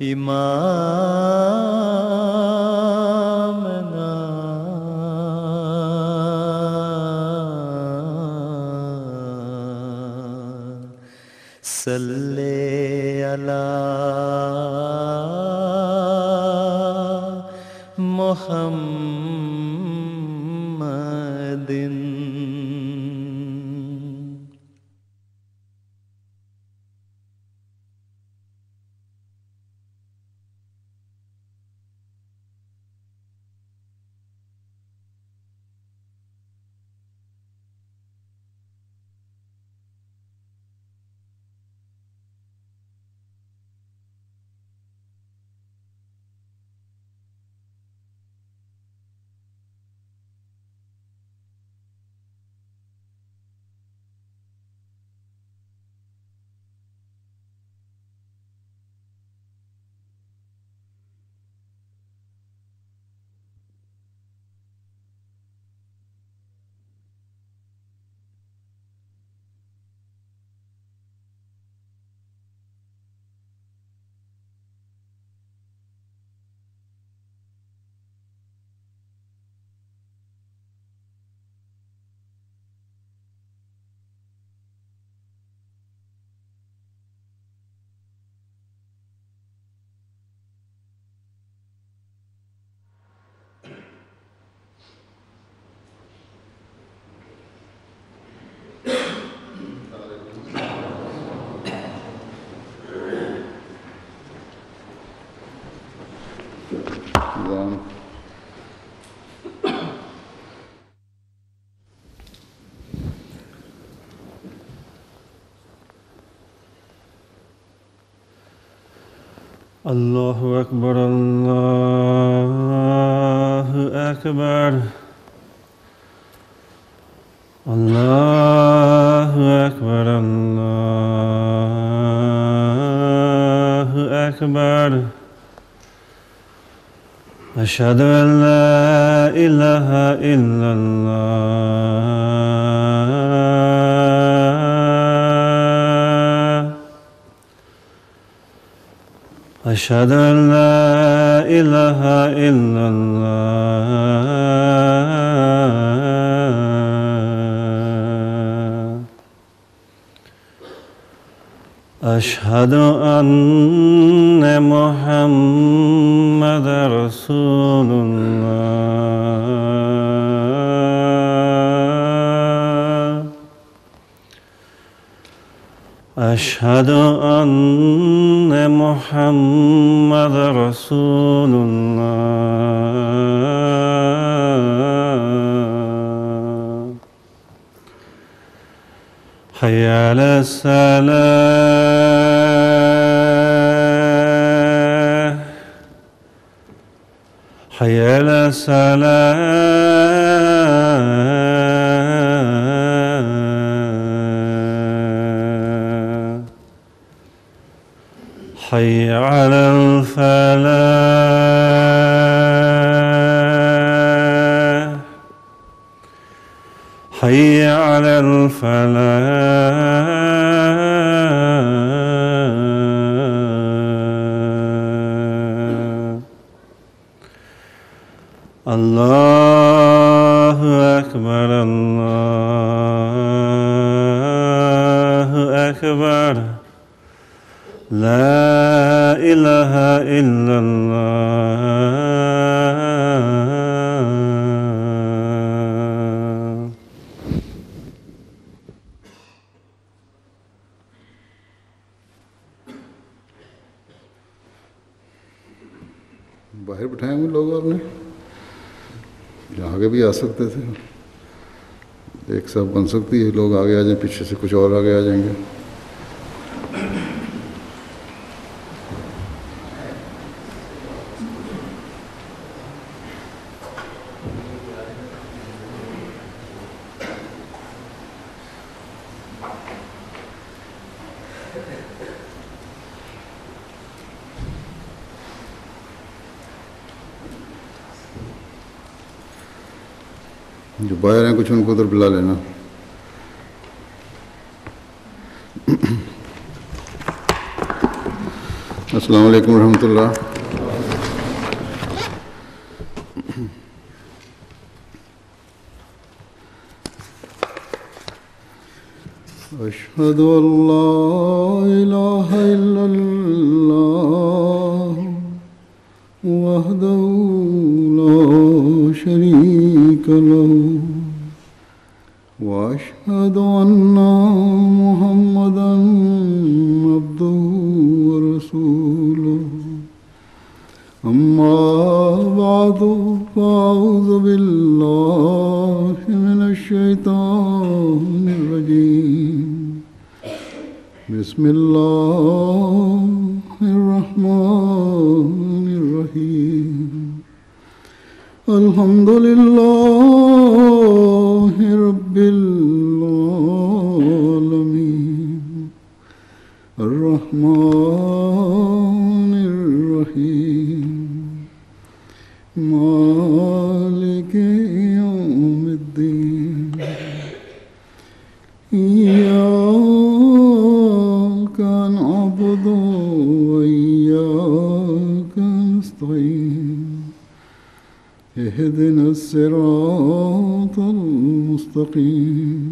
إمامنا صل على محمد. اللہ اکبر اللہ اکبر اللہ اکبر اللہ اکبر اشہد ان لا الہ الا اللہ اشہد ان لا الہ الا اللہ اشہد ان محمد رسول اللہ اشہد ان محمد رسول اللہ حی علی الصلاة حی علی الصلاة حی علی الفلاح حی علی الفلاح اللہ اکبر اللہ اکبر لا الہ الا اللہ. باہر بٹھائے ہوئے لوگ اور نے آگے بھی آ سکتے تھے، ایک صاحب بن سکتی ہے، لوگ آگے آ جائیں، پیچھے سے کچھ اور آگے آ جائیں گے. جو باہر ہیں کچھ ان کو ادھر بلا لینا. السلام علیکم ورحمۃ اللہ. اشہد ان لا الہ الا اللہ وحدہ لا شریک لہ واشہد ان محمدا عبدہ ورسولہ. اما بعد فاعوذ باللہ من الشیطان الرجیم. بسم اللہ الرحمن الرحیم. الحمد للہ رب العالمین الرحمن الرحیم مالک یوم الدین. إياك نعبد وإياك نستعين. اهدنا الصراط المستقيم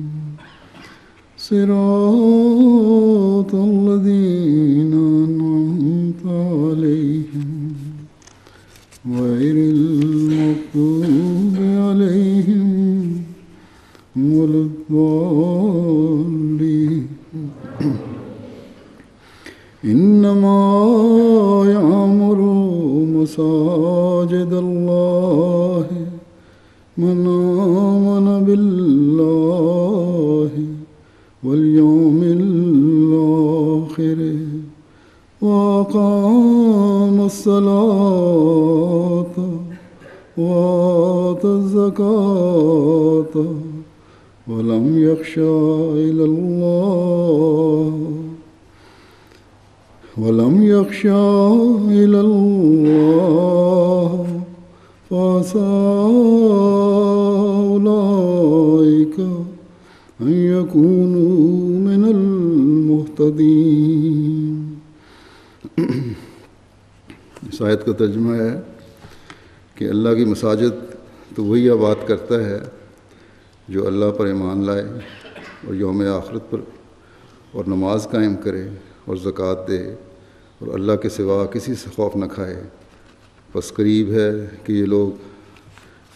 صراط الذين أنعمت عليهم غير المغضوب عليهم ولا الضالين. إنما يعمر مساجد الله من آمن بالله واليوم الآخر وأقام الصلاة وآتى الزكاة ولم يخش إلى الله فعسى أولئك أن يكونوا من المهتدين. اس آیت کا ترجمہ ہے کہ اللہ کی مساجد تو وہی آباد کرتا ہے جو اللہ پر ایمان لائے اور یوم آخرت پر اور نماز قائم کرے اور زکوٰۃ دے اور اللہ کے سوا کسی سے خوف نہ کھائے. بس قریب ہے کہ یہ لوگ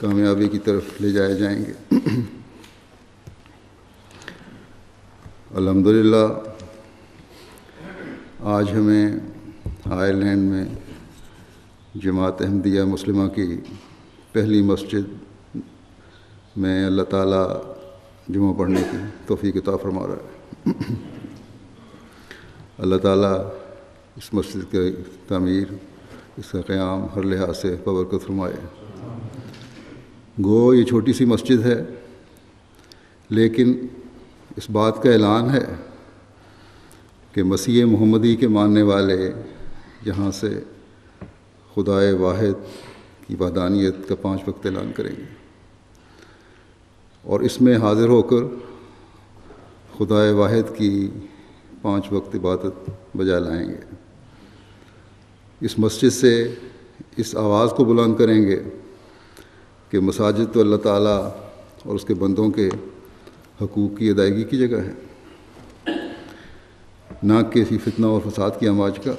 کامیابی کی طرف لے جائے جائیں گے. الحمدللہ آج ہمیں آئرلینڈ میں جماعت احمدیہ مسلمہ کی پہلی مسجد میں اللہ تعالیٰ جمعہ پڑھنے کی توفیق عطا فرما رہا ہے. اللہ تعالیٰ اس مسجد کی تعمیر، اس کا قیام ہر لحاظ سے ببرکت فرمائے. گو یہ چھوٹی سی مسجد ہے، لیکن اس بات کا اعلان ہے کہ مسیح محمدی کے ماننے والے یہاں سے خدائے واحد کی وحدانیت کا 5 وقت اعلان کریں گے اور اس میں حاضر ہو کر خدائے واحد کی 5 وقت عبادت بجا لائیں گے. اس مسجد سے اس آواز کو بلند کریں گے کہ مساجد تو اللہ تعالیٰ اور اس کے بندوں کے حقوق کی ادائیگی کی جگہ ہے، نہ کسی فتنہ اور فساد کی آماج کا.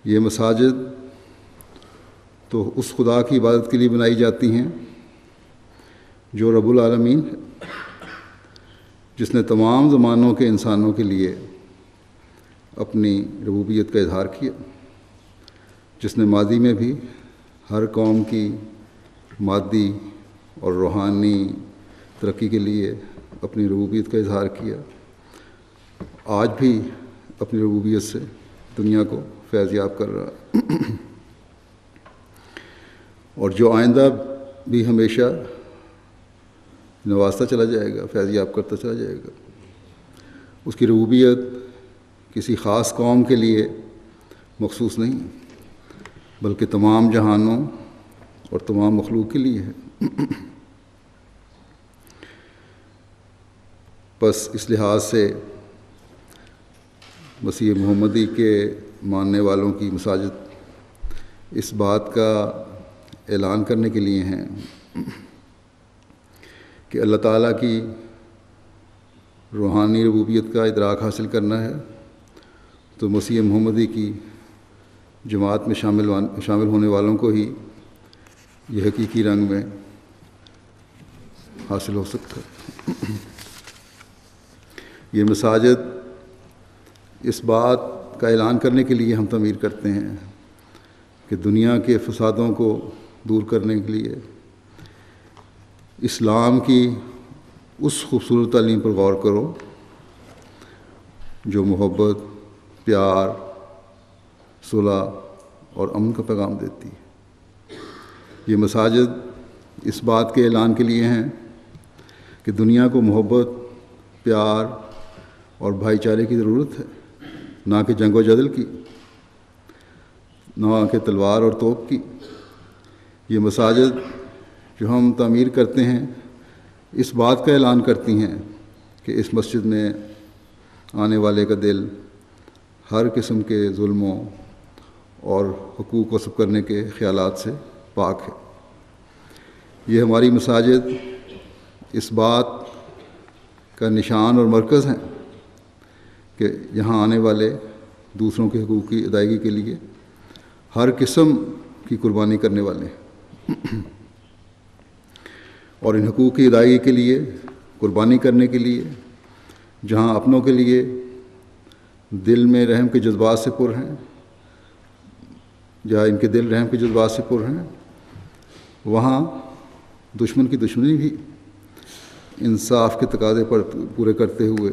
یہ مساجد تو اس خدا کی عبادت کے لیے بنائی جاتی ہیں جو رب العالمین ہے، جس نے تمام زمانوں کے انسانوں کے لیے اپنی ربوبیت کا اظہار کیا، جس نے ماضی میں بھی ہر قوم کی مادی اور روحانی ترقی کے لیے اپنی ربوبیت کا اظہار کیا، آج بھی اپنی ربوبیت سے دنیا کو فیض یاب کر رہا ہے اور جو آئندہ بھی ہمیشہ نوازتا چلا جائے گا، فیض یاب کرتا چلا جائے گا. اس کی ربوبیت کسی خاص قوم کے لیے مخصوص نہیں، بلکہ تمام جہانوں اور تمام مخلوق کے لیے ہے. بس اس لحاظ سے مسیح محمدی کے ماننے والوں کی مساجد اس بات کا اعلان کرنے کے لیے ہیں کہ اللہ تعالیٰ کی روحانی ربوبیت کا ادراک حاصل کرنا ہے تو مسیح محمدی کی جماعت میں شامل ہونے والوں کو ہی یہ حقیقی رنگ میں حاصل ہو سکتا ہے۔ یہ مساجد اس بات کا اعلان کرنے کے لیے ہم تعمیر کرتے ہیں کہ دنیا کے فسادوں کو دور کرنے کے لیے اسلام کی اس خوبصورت تعلیم پر غور کرو جو محبت، پیار، صلح اور امن کا پیغام دیتی ہے۔ یہ مساجد اس بات کے اعلان کے لیے ہیں کہ دنیا کو محبت، پیار اور بھائی چارے کی ضرورت ہے، نہ کہ جنگ و جدل کی، نہ کہ تلوار اور توپ کی۔ یہ مساجد جو ہم تعمیر کرتے ہیں اس بات کا اعلان کرتی ہیں کہ اس مسجد میں آنے والے کا دل ہر قسم کے ظلموں اور حقوق غصب کرنے کے خیالات سے پاک ہے۔ یہ ہماری مساجد اس بات کا نشان اور مرکز ہیں کہ یہاں آنے والے دوسروں کے حقوق کی ادائیگی کے لیے ہر قسم کی قربانی کرنے والے ہیں، اور ان حقوق کی ادائیگی کے لیے، قربانی کرنے کے لیے جہاں اپنوں کے لیے دل میں رحم کے جذبات سے پر ہیں، جہاں ان کے دل رحم کے جذبات سے پر ہیں، وہاں دشمن کی دشمنی بھی انصاف کے تقاضے پر پورے کرتے ہوئے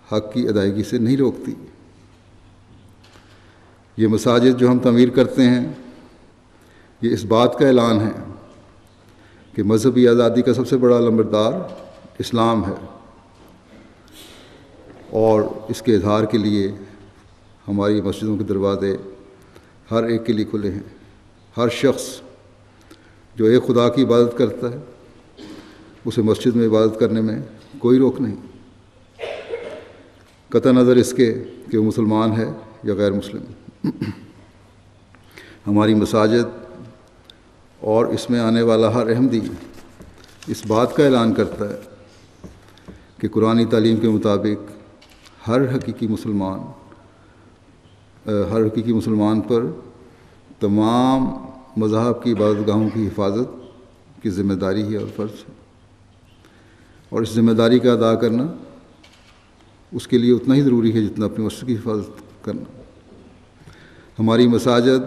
حق کی ادائیگی سے نہیں روکتی۔ یہ مساجد جو ہم تعمیر کرتے ہیں یہ اس بات کا اعلان ہے کہ مذہبی آزادی کا سب سے بڑا علمبردار اسلام ہے، اور اس کے اظہار کے لیے ہماری مسجدوں کے دروازے ہر ایک کے لیے کھلے ہیں۔ ہر شخص جو ایک خدا کی عبادت کرتا ہے اسے مسجد میں عبادت کرنے میں کوئی روک نہیں، قطع نظر اس کے کہ وہ مسلمان ہے یا غیر مسلم۔ ہماری مساجد اور اس میں آنے والا ہر احمدی اس بات کا اعلان کرتا ہے کہ قرآنی تعلیم کے مطابق ہر حقیقی مسلمان پر تمام مذاہب کی عبادت گاہوں کی حفاظت کی ذمہ داری ہے اور فرض ہے، اور اس ذمہ داری کا ادا کرنا اس کے لیے اتنا ہی ضروری ہے جتنا اپنی مسجد کی حفاظت کرنا۔ ہماری مساجد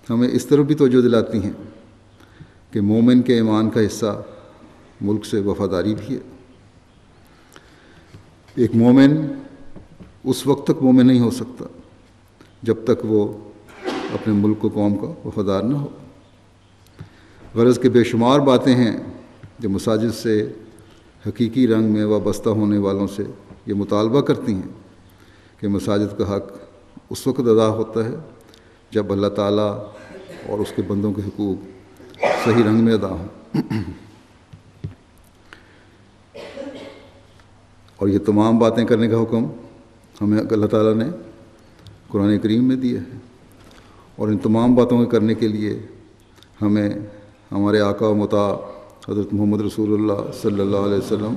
ہمیں اس طرف بھی توجہ دلاتی ہیں کہ مومن کے ایمان کا حصہ ملک سے وفاداری بھی ہے۔ ایک مومن اس وقت تک مومن نہیں ہو سکتا جب تک وہ اپنے ملک و قوم کا وفادار نہ ہو۔ غرض کے بے شمار باتیں ہیں جو مساجد سے حقیقی رنگ میں وابستہ ہونے والوں سے یہ مطالبہ کرتی ہیں کہ مساجد کا حق اس وقت ادا ہوتا ہے جب اللہ تعالیٰ اور اس کے بندوں کے حقوق صحیح رنگ میں ادا ہوں۔ اور یہ تمام باتیں کرنے کا حکم ہمیں اللہ تعالیٰ نے قرآن کریم میں دیا ہے، اور ان تمام باتوں کے کرنے کے لیے ہمیں ہمارے آقا و مطاع حضرت محمد رسول اللہ صلی اللہ علیہ وسلم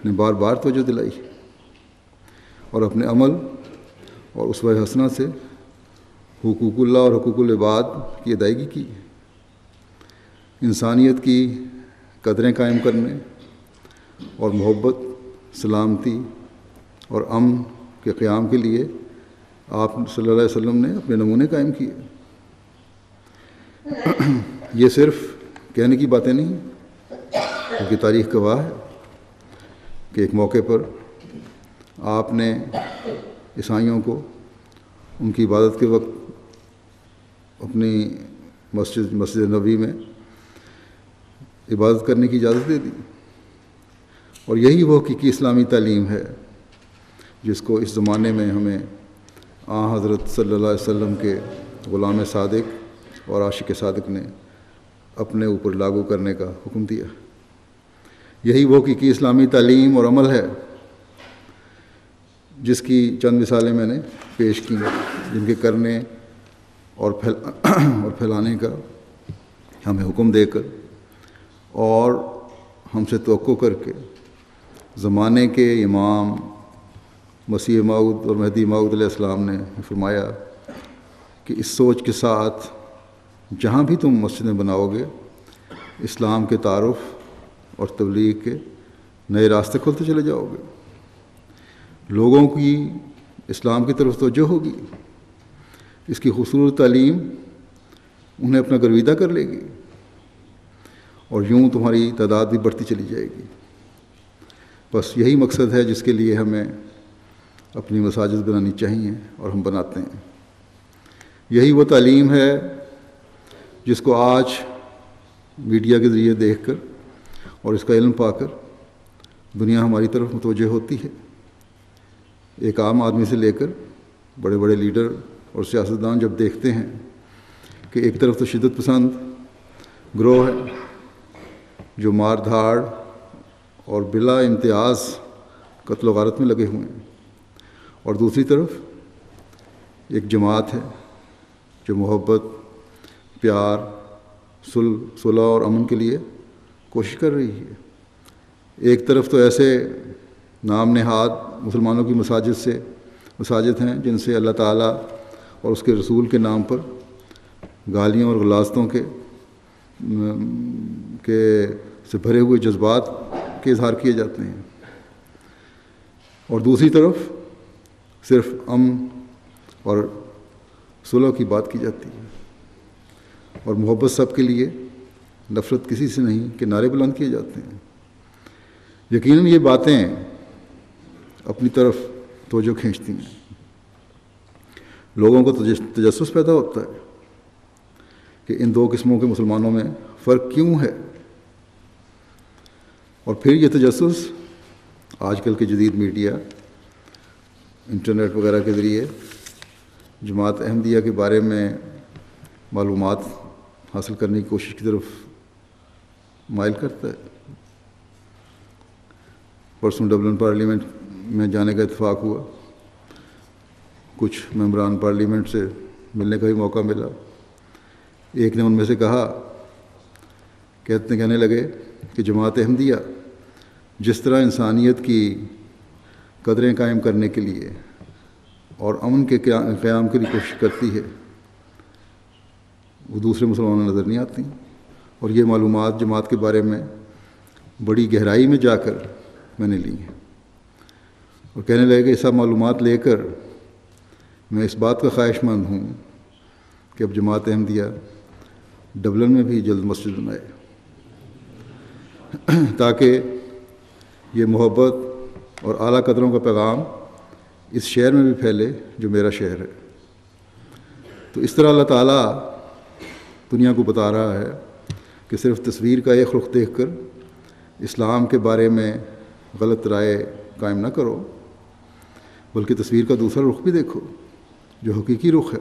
نے بار بار توجہ دلائی اور اپنے عمل اور اسوہ حسنہ سے حقوق اللہ اور حقوق العباد کی ادائیگی کی۔ انسانیت کی قدریں قائم کرنے اور محبت، سلامتی اور امن کے قیام کے لیے آپ صلی اللہ علیہ وسلم نے اپنے نمونے قائم کیے۔ یہ صرف کہنے کی باتیں نہیں، کیونکہ تاریخ گواہ ہے کہ ایک موقع پر آپ نے عیسائیوں کو ان کی عبادت کے وقت اپنی مسجد نبوی میں عبادت کرنے کی اجازت دے دی، اور یہی وہ حقیقی اسلامی تعلیم ہے جس کو اس زمانے میں ہمیں حضرت صلی اللہ علیہ وسلم کے غلام صادق اور عاشق صادق نے اپنے اوپر لاگو کرنے کا حکم دیا۔ یہی وہ حقیقی اسلامی تعلیم اور عمل ہے جس کی چند مثالیں میں نے پیش کی، جن کے کرنے اور پھیلانے کا ہمیں حکم دے کر اور ہم سے توقع کر کے زمانے کے امام مسیح موعود اور مہدی موعود علیہ السلام نے فرمایا کہ اس سوچ کے ساتھ جہاں بھی تم مسجدیں بناؤ گے اسلام کے تعارف اور تبلیغ کے نئے راستے کھولتے چلے جاؤ گے، لوگوں کی اسلام کی طرف توجہ ہوگی، اس کی خوبصورت تعلیم انہیں اپنا گرویدہ کر لے گی، اور یوں تمہاری تعداد بھی بڑھتی چلی جائے گی۔ بس یہی مقصد ہے جس کے لیے ہمیں اپنی مساجد بنانی چاہیے اور ہم بناتے ہیں۔ یہی وہ تعلیم ہے جس کو آج میڈیا کے ذریعے دیکھ کر اور اس کا علم پا کر دنیا ہماری طرف متوجہ ہوتی ہے۔ ایک عام آدمی سے لے کر بڑے بڑے لیڈر اور سیاستدان جب دیکھتے ہیں کہ ایک طرف تو شدت پسند گروہ ہے جو مار دھاڑ اور بلا امتیاز قتل و غارت میں لگے ہوئے ہیں، اور دوسری طرف ایک جماعت ہے جو محبت، پیار، صلح اور امن کے لیے کوشش کر رہی ہے۔ ایک طرف تو ایسے نام نہاد مسلمانوں کی مساجد ہیں جن سے اللہ تعالیٰ اور اس کے رسول کے نام پر گالیوں اور غلاظتوں سے بھرے ہوئے جذبات کے اظہار کیے جاتے ہیں، اور دوسری طرف صرف امن اور صلح کی بات کی جاتی ہے، اور محبت سب کے لیے، نفرت کسی سے نہیں کے نعرے بلند کیے جاتے ہیں۔ یقیناً یہ باتیں اپنی طرف توجہ کھینچتی ہیں، لوگوں کو تجسس پیدا ہوتا ہے کہ ان دو قسموں کے مسلمانوں میں فرق کیوں ہے، اور پھر یہ تجسس آج کل کے جدید میڈیا، انٹرنیٹ وغیرہ کے ذریعے جماعت احمدیہ کے بارے میں معلومات حاصل کرنے کی کوشش کی طرف مائل کرتا ہے۔ پرسوں ڈبلن پارلیمنٹ میں جانے کا اتفاق ہوا، کچھ ممبران پارلیمنٹ سے ملنے کا بھی موقع ملا۔ ایک نے ان میں سے کہنے لگے کہ جماعت احمدیہ جس طرح انسانیت کی قدریں قائم کرنے کے لیے اور امن کے قیام کے لیے کوشش کرتی ہے، وہ دوسرے مسلمانوں نظر نہیں آتی، اور یہ معلومات جماعت کے بارے میں بڑی گہرائی میں جا کر میں نے لی ہیں، اور کہنے لگے کہ یہ سب معلومات لے کر میں اس بات کا خواہش مند ہوں کہ اب جماعت احمدیہ ڈبلن میں بھی جلد مسجد بنائے، تاکہ یہ محبت اور اعلیٰ قدروں کا پیغام اس شہر میں بھی پھیلے جو میرا شہر ہے۔ تو اس طرح اللہ تعالیٰ دنیا کو بتا رہا ہے کہ صرف تصویر کا ایک رخ دیکھ کر اسلام کے بارے میں غلط رائے قائم نہ کرو، بلکہ تصویر کا دوسرا رخ بھی دیکھو جو حقیقی رخ ہے،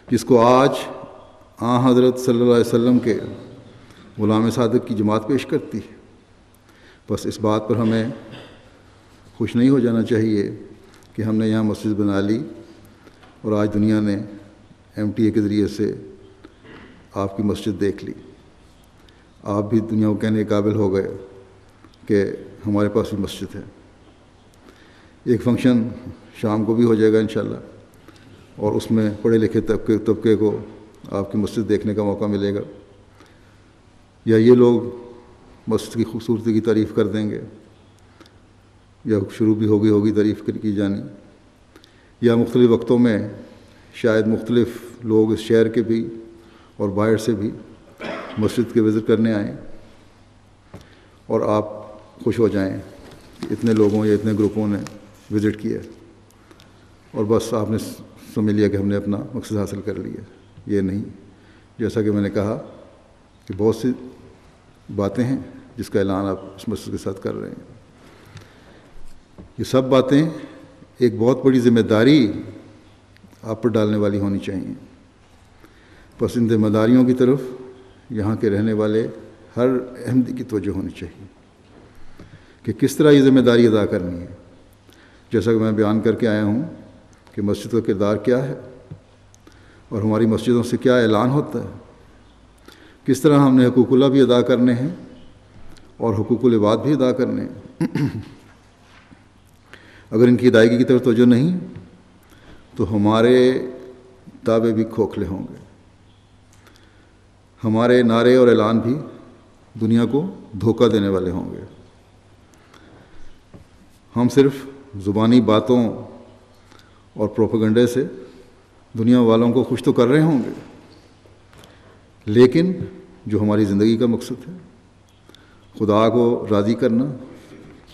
جس کو آج حضرت صلی اللہ علیہ وسلم کے غلام صادق کی جماعت پیش کرتی ہے۔ بس اس بات پر ہمیں خوش نہیں ہو جانا چاہیے کہ ہم نے یہاں مسجد بنا لی اور آج دنیا نے MTA کے ذریعے سے آپ کی مسجد دیکھ لی، آپ بھی دنیا کو کہنے کے قابل ہو گئے کہ ہمارے پاس بھی مسجد ہے۔ ایک فنکشن شام کو بھی ہو جائے گا انشاءاللہ، اور اس میں پڑھے لکھے طبقے کو آپ کی مسجد دیکھنے کا موقع ملے گا، یا یہ لوگ مسجد کی خوبصورتی کی تعریف کر دیں گے، یا شروع بھی ہوگی تعریف کی جانی، یا مختلف وقتوں میں شاید مختلف لوگ اس شہر کے بھی اور باہر سے بھی مسجد کے وزٹ کرنے آئیں، اور آپ خوش ہو جائیں کہ اتنے لوگوں یا اتنے گروپوں نے وزٹ کیا، اور بس آپ نے سمجھ لیا کہ ہم نے اپنا مقصد حاصل کر لیا۔ یہ نہیں، جیسا کہ میں نے کہا کہ بہت سی باتیں ہیں جس کا اعلان آپ اس مسجد کے ساتھ کر رہے ہیں۔ یہ سب باتیں ایک بہت بڑی ذمہ داری آپ پر ڈالنے والی ہونی چاہیے، بس ان ذمہ داریوں کی طرف یہاں کے رہنے والے ہر احمدی کی توجہ ہونی چاہیے، کہ کس طرح یہ ذمہ داری ادا کرنی ہے. جیسا کہ میں بیان کر کے آیا ہوں کہ مسجد کا کردار کیا ہے اور ہماری مسجدوں سے کیا اعلان ہوتا ہے، کس طرح ہم نے حقوق اللہ بھی ادا کرنے ہیں اور حقوق العباد بھی ادا کرنے ہیں. اگر ان کی ادائیگی کی طرف توجہ نہیں تو ہمارے دعوے بھی کھوکھلے ہوں گے، ہمارے نعرے اور اعلان بھی دنیا کو دھوکہ دینے والے ہوں گے. ہم صرف زبانی باتوں اور پروپیگنڈے سے دنیا والوں کو خوش تو کر رہے ہوں گے، لیکن جو ہماری زندگی کا مقصد ہے، خدا کو راضی کرنا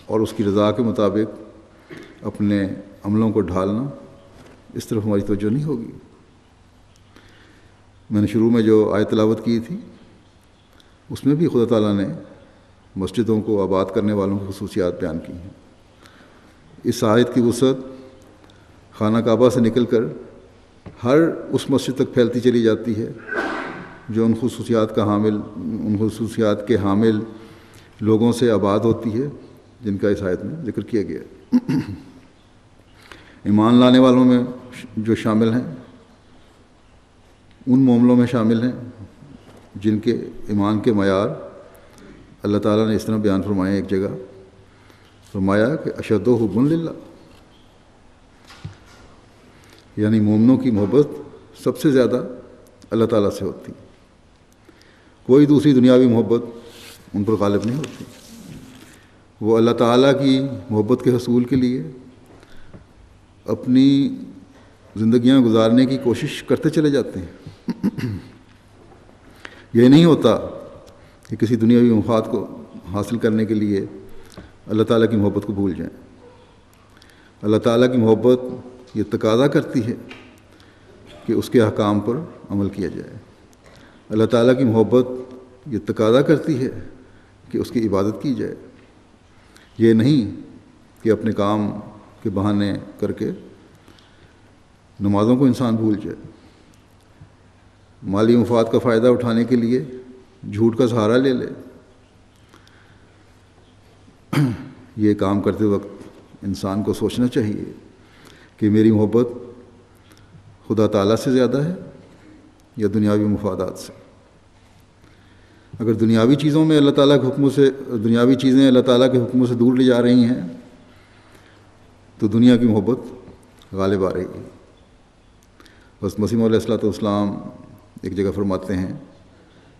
اور اس کی رضا کے مطابق اپنے عملوں کو ڈھالنا، اس طرف ہماری توجہ نہیں ہوگی. میں نے شروع میں جو آیت تلاوت کی تھی اس میں بھی خدا تعالیٰ نے مسجدوں کو آباد کرنے والوں کی خصوصیات بیان کی ہیں. اس آیت کی وسعت خانہ کعبہ سے نکل کر ہر اس مسجد تک پھیلتی چلی جاتی ہے جو ان خصوصیات کے حامل لوگوں سے آباد ہوتی ہے جن کا اس آیت میں ذکر کیا گیا ہے. ایمان لانے والوں میں جو شامل ہیں ان معاملوں میں شامل ہیں جن کے ایمان کے معیار اللہ تعالیٰ نے اس طرح بیان فرمائے. ایک جگہ فرمایا کہ اشد حب للہ، یعنی مومنوں کی محبت سب سے زیادہ اللہ تعالیٰ سے ہوتی، کوئی دوسری دنیاوی محبت ان پر غالب نہیں ہوتی. وہ اللہ تعالیٰ کی محبت کے حصول کے لیے اپنی زندگیاں گزارنے کی کوشش کرتے چلے جاتے ہیں. یہ نہیں ہوتا کہ کسی دنیاوی مفاد کو حاصل کرنے کے لیے اللہ تعالیٰ کی محبت کو بھول جائیں. اللہ تعالیٰ کی محبت یہ تقاضا کرتی ہے کہ اس کے احکام پر عمل کیا جائے. اللہ تعالیٰ کی محبت یہ تقاضا کرتی ہے کہ اس کی عبادت کی جائے. یہ نہیں کہ اپنے کام کے بہانے کر کے نمازوں کو انسان بھول جائے، مالی مفاد کا فائدہ اٹھانے کے لیے جھوٹ کا سہارا لے لے. یہ کام کرتے وقت انسان کو سوچنا چاہیے کہ میری محبت خدا تعالیٰ سے زیادہ ہے یا دنیاوی مفادات سے. اگر دنیاوی چیزوں میں اللہ تعالیٰ کے حکموں سے دنیاوی چیزیں اللہ تعالیٰ کے حکموں سے دور لے جا رہی ہیں تو دنیا کی محبت غالب آ رہی ہے. بس مسیح علیہ السلام ایک جگہ فرماتے ہیں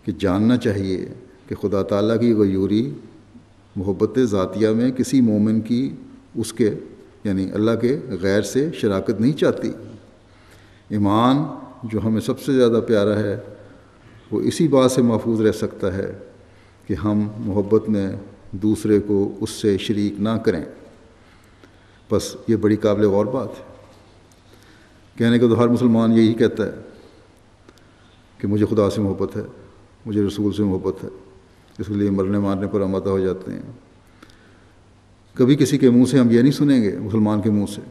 کہ جاننا چاہیے کہ خدا تعالیٰ کی غیوری محبت ذاتیہ میں کسی مومن کی اس کے یعنی اللہ کے غیر سے شراکت نہیں چاہتی. ایمان جو ہمیں سب سے زیادہ پیارا ہے وہ اسی بات سے محفوظ رہ سکتا ہے کہ ہم محبت میں دوسرے کو اس سے شریک نہ کریں. بس یہ بڑی قابل غور بات ہے. کہنے کو تو ہر مسلمان یہی کہتا ہے کہ مجھے خدا سے محبت ہے، مجھے رسول سے محبت ہے، اس کے لیے مرنے مارنے پر آمادہ ہو جاتے ہیں. کبھی کسی کے منہ سے ہم یہ نہیں سنیں گے مسلمان کے منہ سے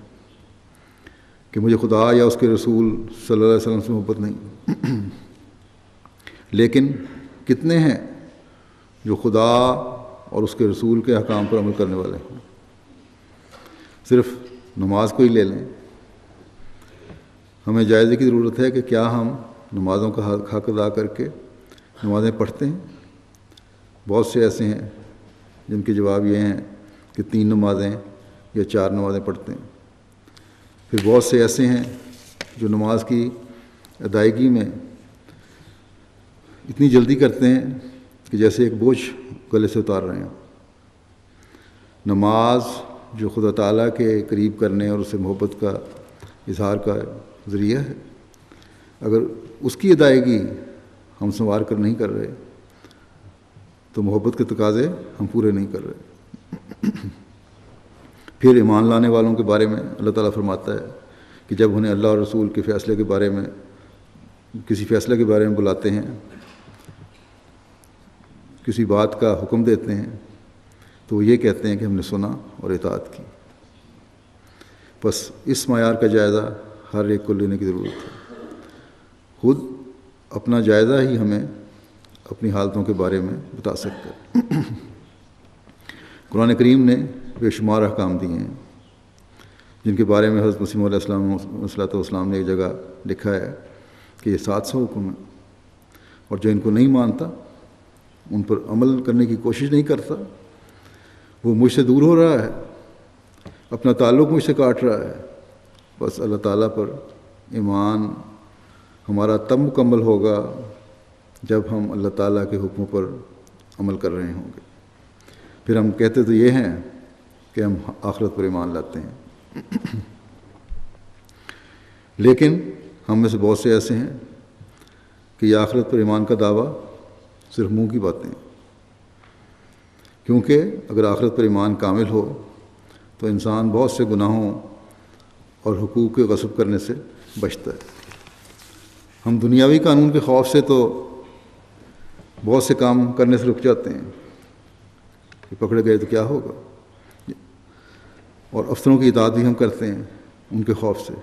کہ مجھے خدا یا اس کے رسول صلی اللہ علیہ وسلم سے محبت نہیں. لیکن کتنے ہیں جو خدا اور اس کے رسول کے احکام پر عمل کرنے والے ہیں؟ صرف نماز کو ہی لے لیں. ہمیں جائزے کی ضرورت ہے کہ کیا ہم نمازوں کا حق ادا کر کے نمازیں پڑھتے ہیں. بہت سے ایسے ہیں جن کے جواب یہ ہیں کہ 3 نمازیں یا 4 نمازیں پڑھتے ہیں. پھر بہت سے ایسے ہیں جو نماز کی ادائیگی میں اتنی جلدی کرتے ہیں کہ جیسے ایک بوجھ گلے سے اتار رہے ہیں. نماز جو خدا تعالیٰ کے قریب کرنے اور اسے محبت کا اظہار کا ذریعہ ہے، اگر اس کی ادائیگی ہم سنوار کر نہیں کر رہے تو محبت کے تقاضے ہم پورے نہیں کر رہے. پھر ایمان لانے والوں کے بارے میں اللہ تعالیٰ فرماتا ہے کہ جب انہیں اللہ اور رسول کے فیصلے کے بارے میں کسی فیصلے کے بارے میں بلاتے ہیں، کسی بات کا حکم دیتے ہیں، تو وہ یہ کہتے ہیں کہ ہم نے سنا اور اطاعت کی. بس اس معیار کا جائزہ ہر ایک کو لینے کی ضرورت ہے. خود اپنا جائزہ ہی ہمیں اپنی حالتوں کے بارے میں بتا سکتا ہے. قرآن کریم نے بے شمار احکام دیے ہیں جن کے بارے میں حضرت مسیح علیہ السلام نے ایک جگہ لکھا ہے کہ یہ 700 حکم ہیں، اور جو ان کو نہیں مانتا، ان پر عمل کرنے کی کوشش نہیں کرتا، وہ مجھ سے دور ہو رہا ہے، اپنا تعلق مجھ سے کاٹ رہا ہے۔ بس اللہ تعالیٰ پر ایمان ہمارا تب مکمل ہوگا جب ہم اللہ تعالیٰ کے حکموں پر عمل کر رہے ہوں گے۔ پھر ہم کہتے تو یہ ہیں کہ ہم آخرت پر ایمان لاتے ہیں، لیکن ہم میں سے بہت سے ایسے ہیں کہ یہ آخرت پر ایمان کا دعویٰ صرف منہ کی باتیں ہیں، کیونکہ اگر آخرت پر ایمان کامل ہو تو انسان بہت سے گناہوں اور حقوق کے غصب کرنے سے بچتا ہے۔ ہم دنیاوی قانون کے خوف سے تو بہت سے کام کرنے سے رک جاتے ہیں کہ پکڑے گئے تو کیا ہوگا، اور افسروں کی اطاعت بھی ہم کرتے ہیں ان کے خوف سے،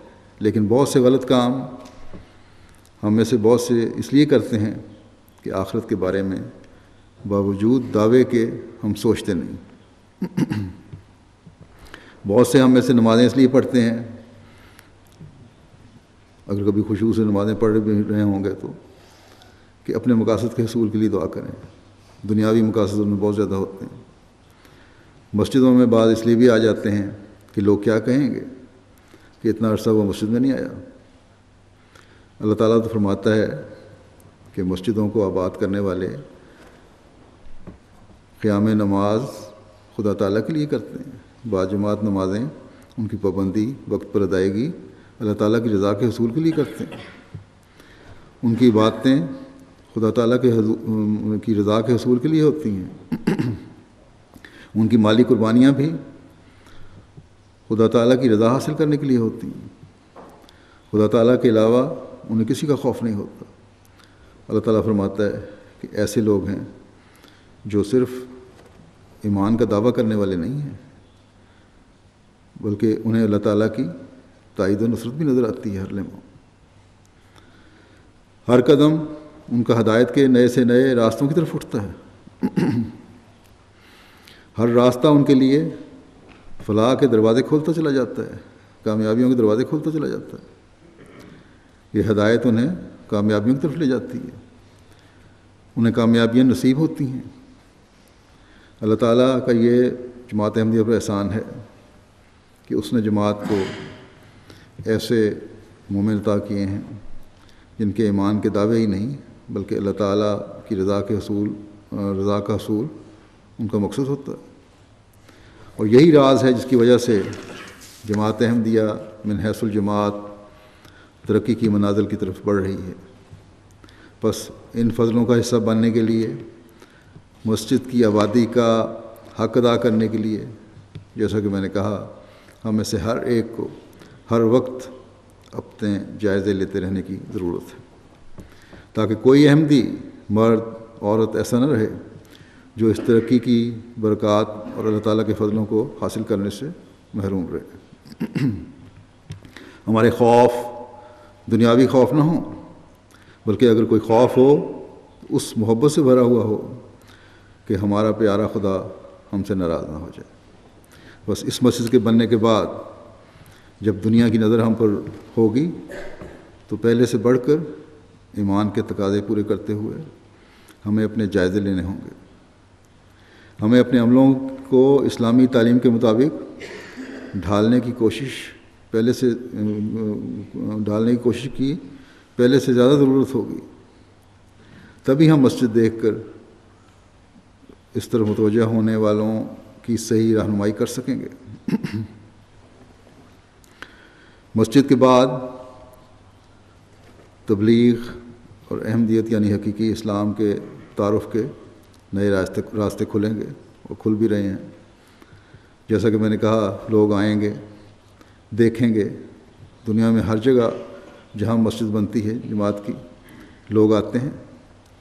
لیکن بہت سے غلط کام ہم میں سے بہت سے اس لیے کرتے ہیں کہ آخرت کے بارے میں باوجود دعوے کے ہم سوچتے نہیں۔ بہت سے ہم میں سے نمازیں اس لیے پڑھتے ہیں، اگر کبھی خشوع سے نمازیں پڑھ رہے ہوں گے تو، کہ اپنے مقاصد کے حصول کے لیے دعا کریں۔ دنیاوی مقاصد ان میں بہت زیادہ ہوتے ہیں۔ مسجدوں میں بعض اس لیے بھی آ جاتے ہیں کہ لوگ کیا کہیں گے کہ اتنا عرصہ وہ مسجد میں نہیں آیا۔ اللہ تعالیٰ تو فرماتا ہے کہ مسجدوں کو آباد کرنے والے قیام نماز خدا تعالیٰ کے لیے کرتے ہیں، باجماعت نمازیں ان کی پابندی، وقت پر ادائیگی اللہ تعالیٰ کی رضا کے حصول کے لیے کرتے ہیں۔ ان کی عبادتیں خدا تعالیٰ کی رضا کے حصول کے لیے ہوتی ہیں۔ ان کی مالی قربانیاں بھی خدا تعالیٰ کی رضا حاصل کرنے کے لیے ہوتی ہیں۔ خدا تعالیٰ کے علاوہ انہیں کسی کا خوف نہیں ہوتا۔ اللہ تعالیٰ فرماتا ہے کہ ایسے لوگ ہیں جو صرف ایمان کا دعویٰ کرنے والے نہیں ہیں، بلکہ انہیں اللہ تعالیٰ کی تائید و نصرت بھی نظر آتی ہے ہر لمحہ۔ ہر قدم ان کا ہدایت کے نئے سے نئے راستوں کی طرف اٹھتا ہے۔ ہر راستہ ان کے لیے فلاح کے دروازے کھولتا چلا جاتا ہے، کامیابیوں کے دروازے کھولتا چلا جاتا ہے۔ یہ ہدایت انہیں کامیابیوں کی طرف لے جاتی ہے، انہیں کامیابیاں نصیب ہوتی ہیں۔ اللہ تعالیٰ کا یہ جماعت احمدیہ پر احسان ہے کہ اس نے جماعت کو ایسے مومن عطا کیے ہیں جن کے ایمان کے دعوے ہی نہیں بلکہ اللہ تعالیٰ کی رضا کا حصول ان کا مقصد ہوتا ہے۔ اور یہی راز ہے جس کی وجہ سے جماعت احمدیہ من حیث الجماعت ترقی کی منازل کی طرف بڑھ رہی ہے۔ بس ان فضلوں کا حصہ بننے کے لیے، مسجد کی آبادی کا حق ادا کرنے کے لیے، جیسا کہ میں نے کہا، ہم میں سے ہر ایک کو ہر وقت اپنے جائزے لیتے رہنے کی ضرورت ہے، تاکہ کوئی احمدی مرد عورت ایسا نہ رہے جو اس ترقی کی برکات اور اللہ تعالیٰ کے فضلوں کو حاصل کرنے سے محروم رہے۔ ہمارے خوف دنیاوی خوف نہ ہوں، بلکہ اگر کوئی خوف ہو تو اس محبت سے بھرا ہوا ہو کہ ہمارا پیارا خدا ہم سے ناراض نہ ہو جائے۔ بس اس مسجد کے بننے کے بعد جب دنیا کی نظر ہم پر ہوگی تو پہلے سے بڑھ کر ایمان کے تقاضے پورے کرتے ہوئے ہمیں اپنے جائزے لینے ہوں گے۔ ہمیں اپنے عملوں کو اسلامی تعلیم کے مطابق ڈھالنے کی کوشش پہلے سے زیادہ ضرورت ہوگی، تبھی ہم مسجد دیکھ کر اس طرح متوجہ ہونے والوں کی صحیح رہنمائی کر سکیں گے۔ مسجد کے بعد تبلیغ اور احمدیت یعنی حقیقی اسلام کے تعارف کے نئے راستے کھلیں گے اور کھل بھی رہے ہیں۔ جیسا کہ میں نے کہا، لوگ آئیں گے، دیکھیں گے۔ دنیا میں ہر جگہ جہاں مسجد بنتی ہے جماعت کی، لوگ آتے ہیں،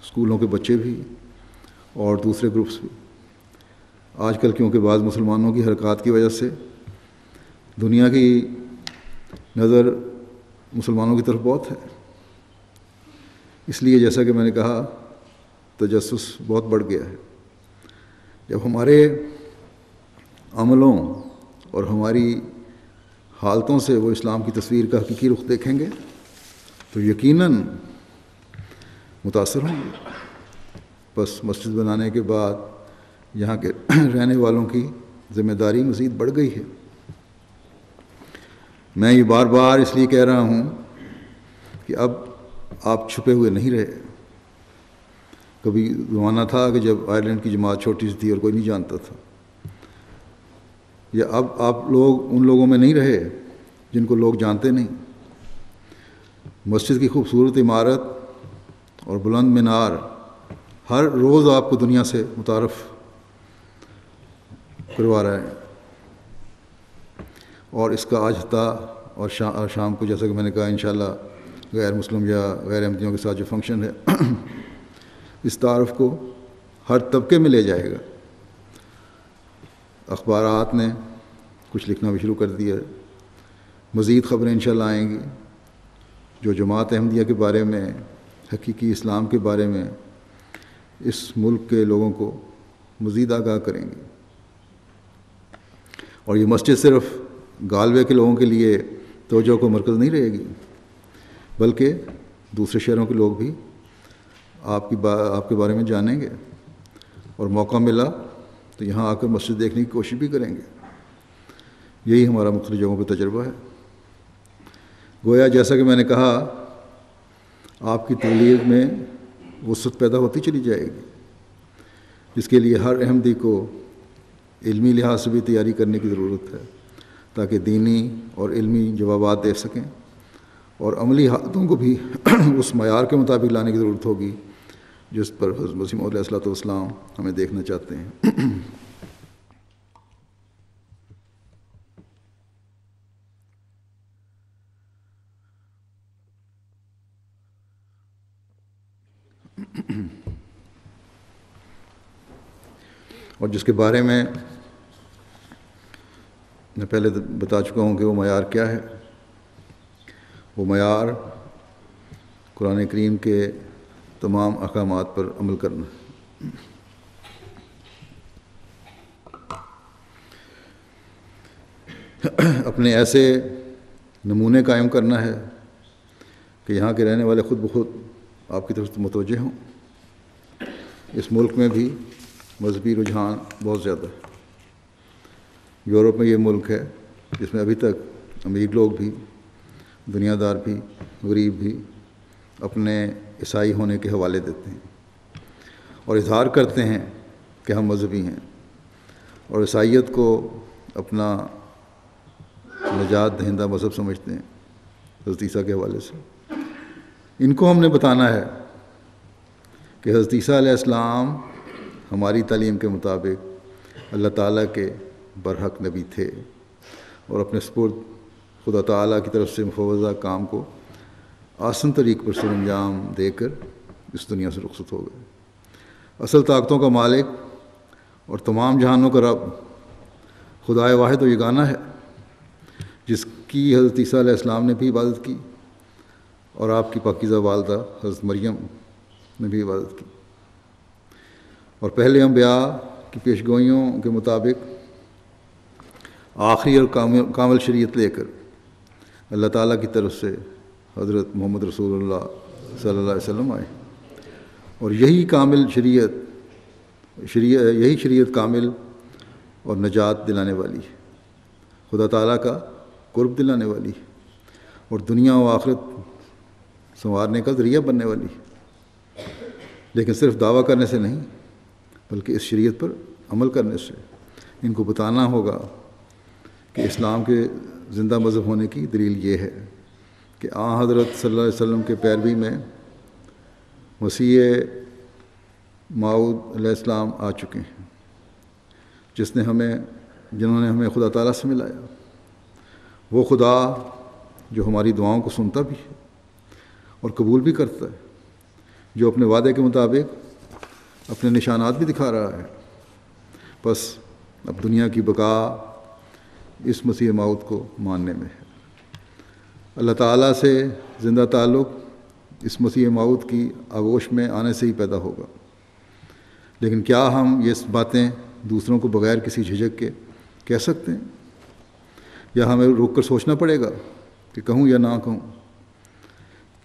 اسکولوں کے بچے بھی اور دوسرے گروپس بھی۔ آج کل کیونکہ بعض مسلمانوں کی حرکات کی وجہ سے دنیا کی نظر مسلمانوں کی طرف بہت ہے، اس لیے جیسا کہ میں نے کہا تجسس بہت بڑھ گیا ہے۔ جب ہمارے عملوں اور ہماری حالتوں سے وہ اسلام کی تصویر کا حقیقی رخ دیکھیں گے تو یقیناً متاثر ہوں گے۔ بس مسجد بنانے کے بعد یہاں کے رہنے والوں کی ذمہ داری مزید بڑھ گئی ہے۔ میں یہ بار بار اس لیے کہہ رہا ہوں کہ اب آپ چھپے ہوئے نہیں رہے۔ کبھی زمانہ تھا کہ جب آئرلینڈ کی جماعت چھوٹی سی تھی اور کوئی نہیں جانتا تھا، یا اب آپ لوگ ان لوگوں میں نہیں رہے جن کو لوگ جانتے نہیں۔ مسجد کی خوبصورت عمارت اور بلند مینار ہر روز آپ کو دنیا سے متعارف کروا رہا ہے، اور اس کا آج ہفتہ اور شام کو جیسا کہ میں نے کہا انشاءاللہ غیر مسلم یا غیر احمدیوں کے ساتھ جو فنکشن ہے اس تعارف کو ہر طبقے میں لے جائے گا۔ اخبارات نے کچھ لکھنا بھی شروع کر دیا ہے، مزید خبریں انشاءاللہ آئیں گی جو جماعت احمدیہ کے بارے میں، حقیقی اسلام کے بارے میں اس ملک کے لوگوں کو مزید آگاہ کریں گے۔ اور یہ مسجد صرف گالوے کے لوگوں کے لیے توجہ کو مرکز نہیں رہے گی، بلکہ دوسرے شہروں کے لوگ بھی آپ کے بارے میں جانیں گے، اور موقع ملا تو یہاں آ کر مسجد دیکھنے کی کوشش بھی کریں گے۔ یہی ہمارا مختلف جگہوں پہ تجربہ ہے۔ گویا جیسا کہ میں نے کہا، آپ کی تبلیغ میں وسعت پیدا ہوتی چلی جائے گی، جس کے لیے ہر احمدی کو علمی لحاظ سے بھی تیاری کرنے کی ضرورت ہے، تاکہ دینی اور علمی جوابات دے سکیں، اور عملی حالتوں کو بھی اس معیار کے مطابق لانے کی ضرورت ہوگی جس پر حضرت مسیح موعود علیہ الصلوۃ والسلام ہمیں دیکھنا چاہتے ہیں۔ اور جس کے بارے میں پہلے بتا چکا ہوں کہ وہ معیار کیا ہے، وہ معیار قرآن کریم کے تمام احکامات پر عمل کرنا ہے۔ اپنے ایسے نمونے قائم کرنا ہے کہ یہاں کے رہنے والے خود بخود آپ کی طرف متوجہ ہوں۔ اس ملک میں بھی مذہبی رجحان بہت زیادہ ہے۔ یورپ میں یہ ملک ہے جس میں ابھی تک امیر لوگ بھی، دنیا دار بھی، غریب بھی اپنے عیسائی ہونے کے حوالے دیتے ہیں اور اظہار کرتے ہیں کہ ہم مذہبی ہیں، اور عیسائیت کو اپنا نجات دہندہ مذہب سمجھتے ہیں حضرت عیسیٰ کے حوالے سے۔ ان کو ہم نے بتانا ہے کہ حضرت عیسیٰ علیہ السلام ہماری تعلیم کے مطابق اللہ تعالیٰ کے برحق نبی تھے، اور اپنے سپرد خدا تعالیٰ کی طرف سے مفوضہ کام کو آسن طریق پر سر انجام دے کر اس دنیا سے رخصت ہو گئے۔ اصل طاقتوں کا مالک اور تمام جہانوں کا رب خدائے واحد و یگانہ ہے، جس کی حضرت عیسیٰ علیہ السلام نے بھی عبادت کی، اور آپ کی پاکیزہ والدہ حضرت مریم نے بھی عبادت کی۔ اور پہلے انبیاء کی پیشگوئیوں کے مطابق آخری اور کامل شریعت لے کر اللہ تعالیٰ کی طرف سے حضرت محمد رسول اللہ صلی اللہ علیہ وسلم آئے، اور یہی شریعت کامل اور نجات دلانے والی ہے، خدا تعالیٰ کا قرب دلانے والی ہے، اور دنیا و آخرت سنوارنے کا ذریعہ بننے والی ہے۔ لیکن صرف دعویٰ کرنے سے نہیں، بلکہ اس شریعت پر عمل کرنے سے۔ ان کو بتانا ہوگا کہ اسلام کے زندہ مذہب ہونے کی دلیل یہ ہے کہ حضرت صلی اللہ علیہ وسلم کے پیروی میں مسیح موعود علیہ السلام آ چکے ہیں، جنہوں نے ہمیں خدا تعالیٰ سے ملایا۔ وہ خدا جو ہماری دعاؤں کو سنتا بھی ہے اور قبول بھی کرتا ہے، جو اپنے وعدے کے مطابق اپنے نشانات بھی دکھا رہا ہے۔ بس اب دنیا کی بقا اس مسیح موعود کو ماننے میں ہے۔ اللہ تعالیٰ سے زندہ تعلق اس مسیح موعود کی آغوش میں آنے سے ہی پیدا ہوگا۔ لیکن کیا ہم یہ باتیں دوسروں کو بغیر کسی جھجک کے کہہ سکتے ہیں، یا ہمیں رک کر سوچنا پڑے گا کہ کہوں یا نہ کہوں؟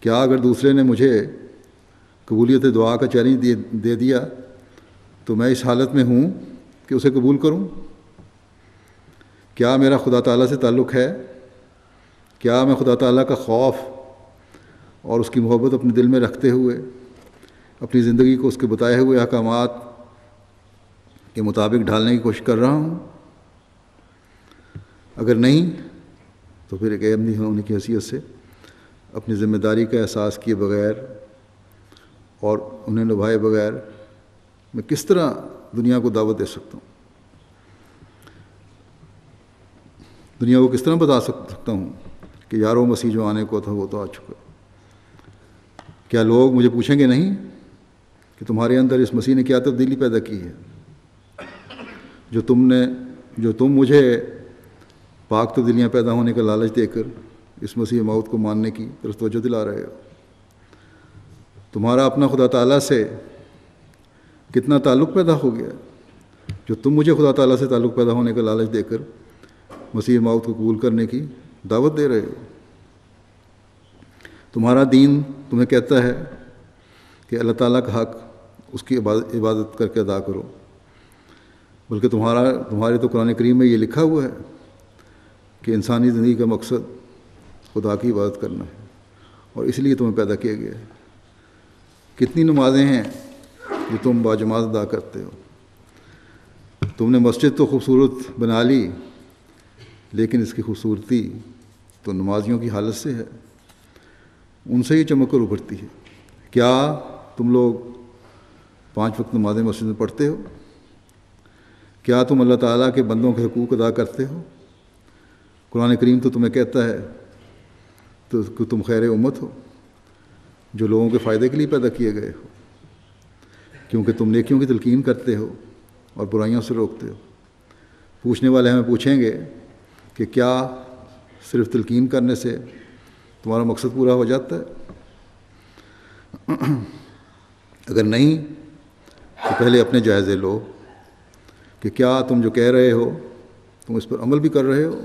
کیا اگر دوسرے نے مجھے قبولیت دعا کا چیلنج دے دیا تو میں اس حالت میں ہوں کہ اسے قبول کروں؟ کیا میرا خدا تعالیٰ سے تعلق ہے؟ کیا میں خدا تعالیٰ کا خوف اور اس کی محبت اپنے دل میں رکھتے ہوئے اپنی زندگی کو اس کے بتائے ہوئے احکامات کے مطابق ڈھالنے کی کوشش کر رہا ہوں؟ اگر نہیں تو پھر ایک احمدی ہونے کی حیثیت سے اپنی ذمہ داری کا احساس کیے بغیر اور انہیں نبھائے بغیر میں کس طرح دنیا کو دعوت دے سکتا ہوں؟ دنیا کو کس طرح بتا سکتا ہوں کہ یارو مسیح جو آنے کو تھا وہ تو آ چکا؟ کیا لوگ مجھے پوچھیں گے نہیں کہ تمہارے اندر اس مسیح نے کیا تبدیلی پیدا کی ہے جو تم مجھے پاک تبدیلیاں پیدا ہونے کا لالچ دے کر اس مسیح موت کو ماننے کی طرف توجہ دلا رہے ہو؟ تمہارا اپنا خدا تعالیٰ سے کتنا تعلق پیدا ہو گیا جو تم مجھے خدا تعالیٰ سے تعلق پیدا ہونے کا لالچ دے کر مسیح موت کو قبول کرنے کی دعوت دے رہے ہو؟ تمہارا دین تمہیں کہتا ہے کہ اللہ تعالیٰ کا حق اس کی عبادت کر کے ادا کرو، بلکہ تمہارے تو قرآن کریم میں یہ لکھا ہوا ہے کہ انسانی زندگی کا مقصد خدا کی عبادت کرنا ہے اور اس لیے تمہیں پیدا کیا گیا ہے۔ کتنی نمازیں ہیں جو تم باجماعت ادا کرتے ہو؟ تم نے مسجد تو خوبصورت بنا لی، لیکن اس کی خوبصورتی تو نمازیوں کی حالت سے ہے، ان سے ہی چمک کر ابھرتی ہے۔ کیا تم لوگ 5 وقت نمازیں مسجد میں پڑھتے ہو؟ کیا تم اللہ تعالیٰ کے بندوں کے حقوق ادا کرتے ہو؟ قرآن کریم تو تمہیں کہتا ہے کہ تم خیر امت ہو جو لوگوں کے فائدے کے لیے پیدا کیے گئے ہو، کیونکہ تم نیکیوں کی تلقین کرتے ہو اور برائیوں سے روکتے ہو۔ پوچھنے والے ہمیں پوچھیں گے کہ کیا صرف تلقین کرنے سے تمہارا مقصد پورا ہو جاتا ہے؟ اگر نہیں تو پہلے اپنے جائزے لو کہ کیا تم جو کہہ رہے ہو تم اس پر عمل بھی کر رہے ہو؟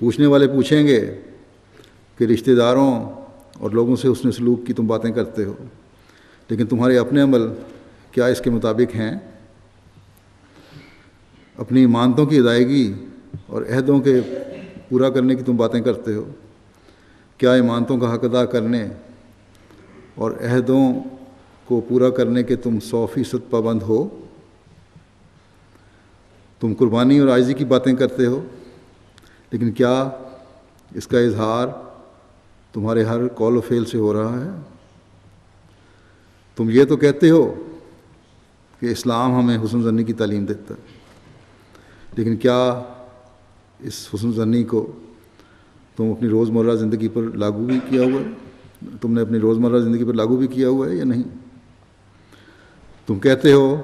پوچھنے والے پوچھیں گے کہ رشتہ داروں اور لوگوں سے حسن سلوک کی تم باتیں کرتے ہو، لیکن تمہارے اپنے عمل کیا اس کے مطابق ہیں؟ اپنی امانتوں کی ادائیگی اور عہدوں کے پورا کرنے کی تم باتیں کرتے ہو، کیا امانتوں کا حق ادا کرنے اور عہدوں کو پورا کرنے کے تم 100% پابند ہو؟ تم قربانی اور عاجزی کی باتیں کرتے ہو، لیکن کیا اس کا اظہار تمہارے ہر قول و فعل سے ہو رہا ہے؟ تم یہ تو کہتے ہو کہ اسلام ہمیں حسن ظنی کی تعلیم دیتا ہے، لیکن کیا اس حسن ظنی کو تم اپنی روزمرہ زندگی پر لاگو بھی کیا ہوا ہے؟ تم نے اپنی روزمرہ زندگی پر لاگو بھی کیا ہوا ہے یا نہیں؟ تم کہتے ہو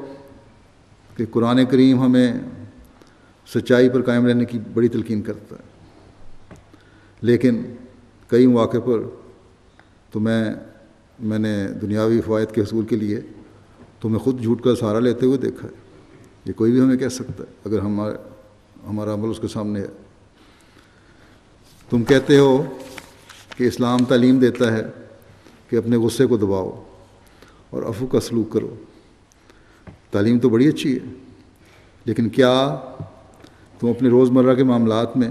کہ قرآن کریم ہمیں سچائی پر قائم رہنے کی بڑی تلقین کرتا ہے، لیکن کئی مواقع پر تو میں نے دنیاوی فوائد کے حصول کے لیے تمہیں خود جھوٹ کا سہارا لیتے ہوئے دیکھا ہے۔ یہ کوئی بھی ہمیں کہہ سکتا ہے اگر ہمارا عمل اس کے سامنے ہے۔ تم کہتے ہو کہ اسلام تعلیم دیتا ہے کہ اپنے غصے کو دباؤ اور عفو کا سلوک کرو۔ تعلیم تو بڑی اچھی ہے، لیکن کیا تم اپنے روزمرہ کے معاملات میں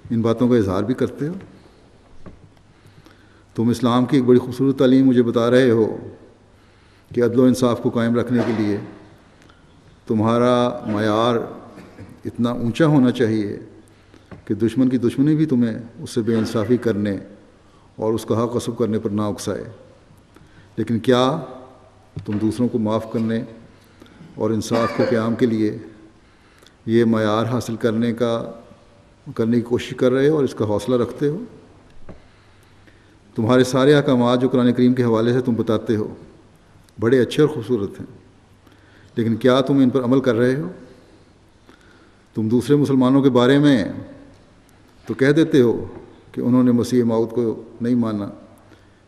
ان باتوں کا اظہار بھی کرتے ہو؟ تم اسلام کی ایک بڑی خوبصورت تعلیم مجھے بتا رہے ہو کہ عدل و انصاف کو قائم رکھنے کے لیے تمہارا معیار اتنا اونچا ہونا چاہیے کہ دشمن کی دشمنی بھی تمہیں اس سے بے انصافی کرنے اور اس کا حق غصب کرنے پر نہ اکسائے، لیکن کیا تم دوسروں کو معاف کرنے اور انصاف کے قیام کے لیے یہ معیار حاصل کرنے کی کوشش کر رہے ہو اور اس کا حوصلہ رکھتے ہو؟ تمہارے سارے احکامات جو قرآن کریم کے حوالے سے تم بتاتے ہو بڑے اچھے اور خوبصورت ہیں، لیکن کیا تم ان پر عمل کر رہے ہو؟ تم دوسرے مسلمانوں کے بارے میں تو کہہ دیتے ہو کہ انہوں نے مسیح موعود کو نہیں مانا،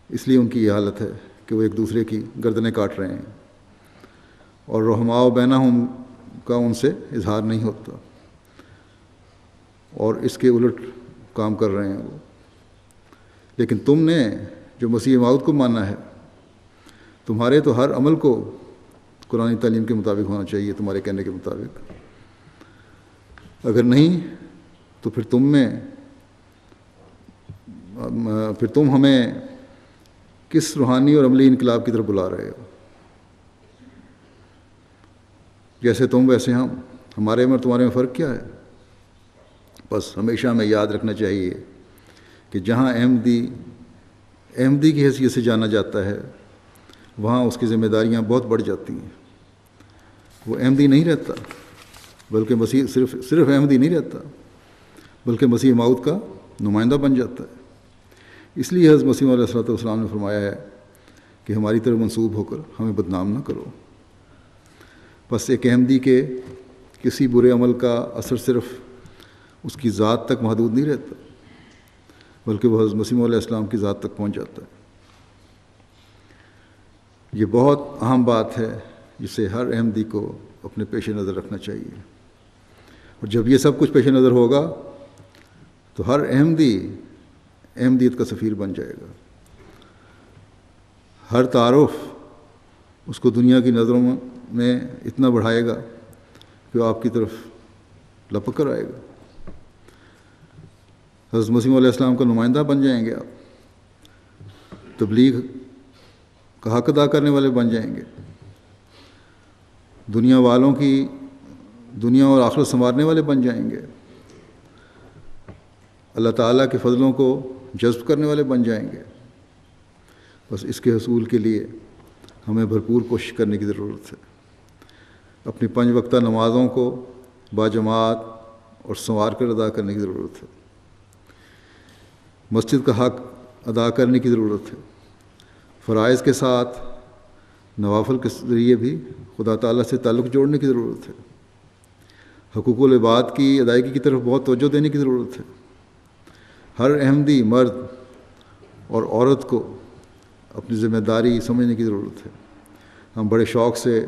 اس لیے ان کی یہ حالت ہے کہ وہ ایک دوسرے کی گردنیں کاٹ رہے ہیں، اور رحماء بینہم کا ان سے اظہار نہیں ہوتا، اور اس کے الٹ کام کر رہے ہیں وہ۔ لیکن تم نے جو مسیح موعود کو مانا ہے، تمہارے تو ہر عمل کو قرآن تعلیم کے مطابق ہونا چاہیے، تمہارے کہنے کے مطابق۔ اگر نہیں تو پھر تم ہمیں کس روحانی اور عملی انقلاب کی طرف بلا رہے ہو؟ جیسے تم ویسے ہم، ہمارے میں اور تمہارے میں فرق کیا ہے؟ بس ہمیشہ ہمیں یاد رکھنا چاہیے کہ جہاں احمدی کی حیثیت سے جانا جاتا ہے، وہاں اس کی ذمہ داریاں بہت بڑھ جاتی ہیں۔ وہ احمدی نہیں رہتا، بلکہ مسیح صرف احمدی نہیں رہتا، بلکہ مسیح موعود کا نمائندہ بن جاتا ہے۔ اس لیے حضرت مسیح علیہ السلام نے فرمایا ہے کہ ہماری طرف منسوب ہو کر ہمیں بدنام نہ کرو۔ بس ایک احمدی کے کسی برے عمل کا اثر صرف اس کی ذات تک محدود نہیں رہتا، بلکہ وہ حضرت مسیح علیہ السلام کی ذات تک پہنچ جاتا ہے۔ یہ بہت اہم بات ہے جسے ہر احمدی کو اپنے پیش نظر رکھنا چاہیے، اور جب یہ سب کچھ پیش نظر ہوگا تو ہر احمدی احمدیت کا سفیر بن جائے گا۔ ہر تعارف اس کو دنیا کی نظروں میں اتنا بڑھائے گا کہ وہ آپ کی طرف لپک کر آئے گا۔ حضرت مسیح علیہ السلام کا نمائندہ بن جائیں گے آپ، تبلیغ کا حق ادا کرنے والے بن جائیں گے، دنیا والوں کی دنیا اور آخرت سنوارنے والے بن جائیں گے، اللہ تعالیٰ کے فضلوں کو جذب کرنے والے بن جائیں گے۔ بس اس کے حصول کے لیے ہمیں بھرپور کوشش کرنے کی ضرورت ہے۔ اپنی 5 وقتہ نمازوں کو باجماعت اور سنوار کر ادا کرنے کی ضرورت ہے۔ مسجد کا حق ادا کرنے کی ضرورت ہے۔ فرائض کے ساتھ نوافل کے ذریعے بھی خدا تعالیٰ سے تعلق جوڑنے کی ضرورت ہے۔ حقوق العباد کی ادائیگی کی طرف بہت توجہ دینے کی ضرورت ہے۔ ہر احمدی مرد اور عورت کو اپنی ذمہ داری سمجھنے کی ضرورت ہے۔ ہم بڑے شوق سے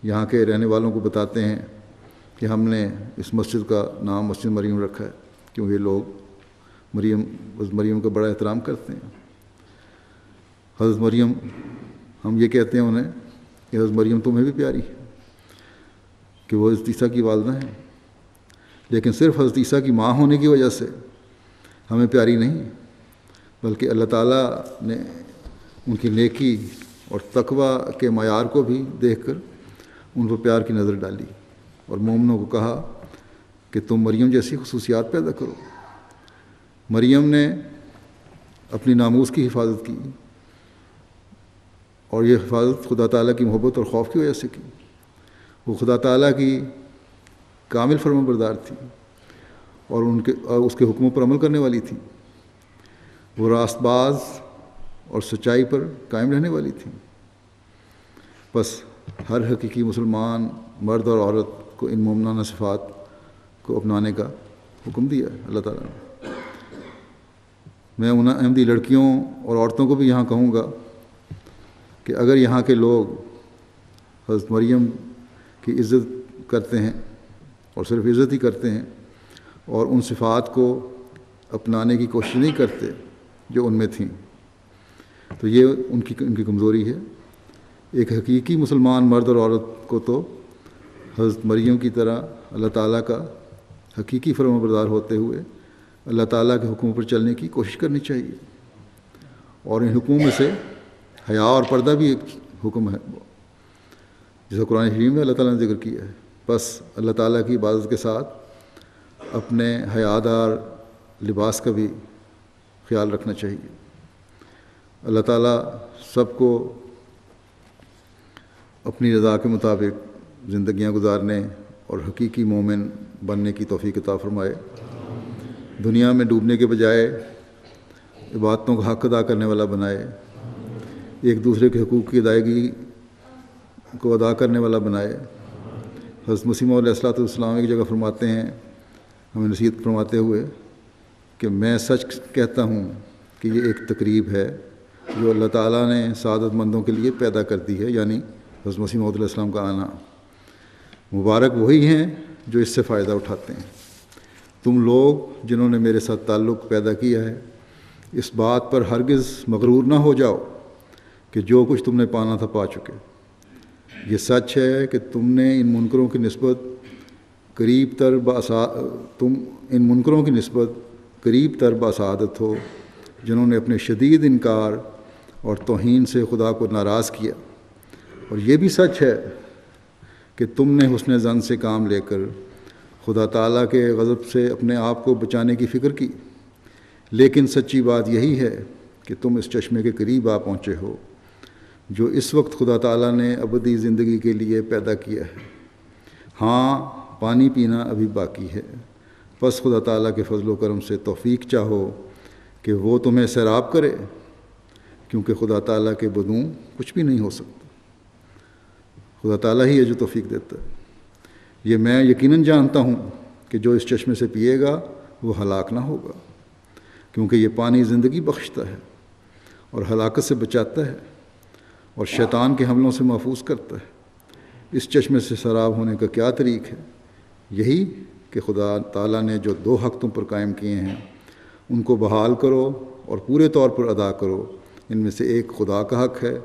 یہاں کے رہنے والوں کو بتاتے ہیں کہ ہم نے اس مسجد کا نام مسجد مریم رکھا ہے، کیونکہ لوگ مریم کا بڑا احترام کرتے ہیں۔ حضرت مریم، ہم یہ کہتے ہیں انہیں کہ حضرت مریم تمہیں بھی پیاری ہے، کہ وہ حضرت عیسیٰ کی والدہ ہیں، لیکن صرف حضرت عیسیٰ کی ماں ہونے کی وجہ سے ہمیں پیاری نہیں، بلکہ اللہ تعالیٰ نے ان کی نیکی اور تقوی کے معیار کو بھی دیکھ کر ان پر پیار کی نظر ڈالی، اور مومنوں کو کہا کہ تم مریم جیسی خصوصیات پیدا کرو۔ مریم نے اپنی ناموس کی حفاظت کی، اور یہ حفاظت خدا تعالیٰ کی محبت اور خوف کی وجہ سے کی۔ وہ خدا تعالیٰ کی کامل فرمانبردار تھی، اور اس کے حکموں پر عمل کرنے والی تھی۔ وہ راست باز اور سچائی پر قائم رہنے والی تھی۔ بس ہر حقیقی مسلمان مرد اور عورت کو ان مومنانہ صفات کو اپنانے کا حکم دیا ہے اللہ تعالیٰ نے۔ میں ان احمدی لڑکیوں اور عورتوں کو بھی یہاں کہوں گا کہ اگر یہاں کے لوگ حضرت مریم کی عزت کرتے ہیں، اور صرف عزت ہی کرتے ہیں، اور ان صفات کو اپنانے کی کوشش نہیں کرتے جو ان میں تھیں، تو یہ ان کی کمزوری ہے۔ ایک حقیقی مسلمان مرد اور عورت کو تو حضرت مریم کی طرح اللہ تعالیٰ کا حقیقی فرمانبردار ہوتے ہوئے اللہ تعالیٰ کے حکموں پر چلنے کی کوشش کرنی چاہیے، اور ان حکموں میں سے حیا اور پردہ بھی ایک حکم ہے، جسے قرآن حکیم میں اللہ تعالیٰ نے ذکر کیا ہے۔ بس اللہ تعالیٰ کی عبادت کے ساتھ اپنے حیادار لباس کا بھی خیال رکھنا چاہیے۔ اللہ تعالیٰ سب کو اپنی رضا کے مطابق زندگیاں گزارنے اور حقیقی مومن بننے کی توفیق عطا فرمائے۔ دنیا میں ڈوبنے کے بجائے عبادتوں کا حق ادا کرنے والا بنائے، ایک دوسرے کے حقوق کی ادائیگی کو ادا کرنے والا بنائے۔ حضرت مسیح علیہ السلام ایک جگہ فرماتے ہیں، ہمیں نصیحت فرماتے ہوئے، کہ میں سچ کہتا ہوں کہ یہ ایک تقریب ہے جو اللہ تعالیٰ نے سعادت مندوں کے لیے پیدا کر دی ہے، یعنی حضرت مسیح علیہ السلام کا آنا۔ مبارک وہی ہیں جو اس سے فائدہ اٹھاتے ہیں۔ تم لوگ جنہوں نے میرے ساتھ تعلق پیدا کیا ہے، اس بات پر ہرگز مغرور نہ ہو جاؤ کہ جو کچھ تم نے پانا تھا پا چکے۔ یہ سچ ہے کہ تم ان منکروں کی نسبت قریب تر بسعادت ہو جنہوں نے اپنے شدید انکار اور توہین سے خدا کو ناراض کیا، اور یہ بھی سچ ہے کہ تم نے حسن ظن سے کام لے کر خدا تعالیٰ کے غضب سے اپنے آپ کو بچانے کی فکر کی، لیکن سچی بات یہی ہے کہ تم اس چشمے کے قریب آ پہنچے ہو جو اس وقت خدا تعالیٰ نے ابدی زندگی کے لیے پیدا کیا ہے۔ ہاں، پانی پینا ابھی باقی ہے، پس خدا تعالیٰ کے فضل و کرم سے توفیق چاہو کہ وہ تمہیں سیراب کرے، کیونکہ خدا تعالیٰ کے بدوں کچھ بھی نہیں ہو سکتا۔ خدا تعالیٰ ہی ہے جو توفیق دیتا ہے۔ یہ میں یقیناً جانتا ہوں کہ جو اس چشمے سے پیے گا وہ ہلاک نہ ہوگا، کیونکہ یہ پانی زندگی بخشتا ہے اور ہلاکت سے بچاتا ہے اور شیطان کے حملوں سے محفوظ کرتا ہے۔ اس چشمے سے سیراب ہونے کا کیا طریق ہے؟ یہی کہ خدا تعالیٰ نے جو 2 حق تم پر قائم کیے ہیں ان کو بحال کرو اور پورے طور پر ادا کرو۔ ان میں سے ایک خدا کا حق ہے،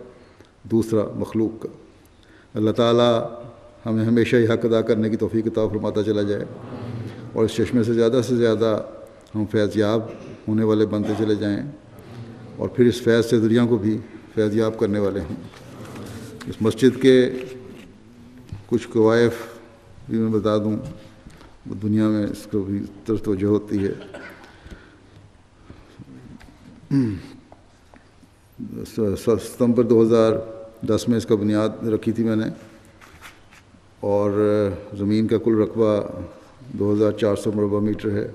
دوسرا مخلوق کا۔ اللہ تعالیٰ ہمیں ہمیشہ یہ حق ادا کرنے کی توفیق عطا فرماتا چلا جائے، اور اس چشمے سے زیادہ ہم فیض یاب ہونے والے بنتے چلے جائیں، اور پھر اس فیض سے دنیا کو بھی فیض یاب کرنے والے ہوں۔ اس مسجد کے کچھ قوائف بھی میں بتا دوں، دنیا میں اس کو بھی طرف توجہ ہوتی ہے۔ ستمبر 2010 میں اس کا بنیاد رکھی تھی میں نے، اور زمین کا کل رقبہ 2400 مربع میٹر ہے،